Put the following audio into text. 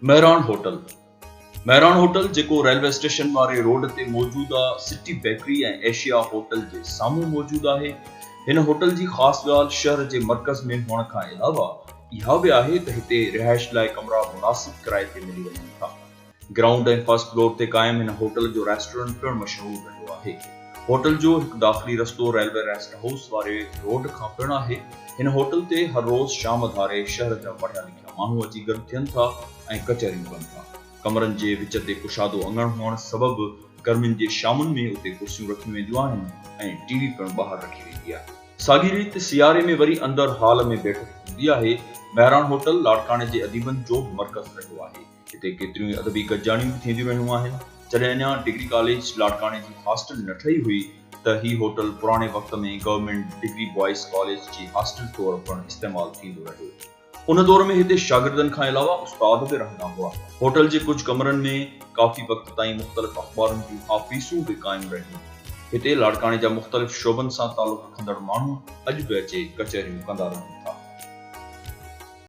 Mehran hotel Mehran hotel जेको railway station वारे road ते मौजूद आहे, सिटी बेकरी ऐं एशिया होटल जे साम्हूं मौजूद आहे। हिन होटल जी ख़ासि ॻाल्हि शहर जे मर्कज़ में हुअण खां अलावा इहा बि आहे त हिते रिहाइश लाइ कमरा मुनासिब किराए ते मिली वञनि था। ग्राउंड ऐं फर्स्ट फ्लोर ते क़ाइम हिन होटल जो रेस्टोरेंट पिणु मशहूर रहियो आहे। होटल जो हिकु दाख़िली रस्तो रेलवे रेस्ट हाउस वारे रोड खां पिणु आहे। हिन होटल ते हर रोज़ शाम धारे शहर जा पढ़िया लिखिया माण्हू अची गॾु थियनि था ऐं कचहरियूं कनि था। कमरनि जे विच ते कुशादो अंगण हुअण सबबि गर्मियुनि जे शामुनि में उते कुर्सियूं रखियूं वेंदियूं आहिनि ऐं टीवी पिणु ॿाहिरि रखी वेंदी आहे। साॻी रीति सियारे में वरी अंदरि हाल में बैठक हूंदी आहे। मेहरान होटल लाड़काणे जे अदीबनि जो मर्कज़ रहियो आहे। हिते केतिरियूं ई अदबी गॾिजाणियूं बि थींदियूं रहियूं आहिनि। जॾहिं अञा डिग्री कॉलेज लाड़काणे जी हॉस्टल न ठही हुई त ही होटल पुराणे वक़्त में गवर्नमेंट डिग्री बॉयज़ कॉलेज जी हॉस्टल तौरु पिणु इस्तेमालु थींदो रहियो। उन दौर में हिते शागिर्दनि खां अलावा उस्ताद बि रहंदा हुआ। होटल जे कुझु कमरनि में काफ़ी वक़्त ताईं मुख़्तलिफ़ अख़बारुनि जूं ऑफिसूं बि क़ाइमु रहियूं। हिते लाड़काणे जा मुख़्तलिफ़ शोबनि सां तालुक़ रखंदड़ माण्हू अॼु बि अचे कचहरियूं कंदा रहनि था।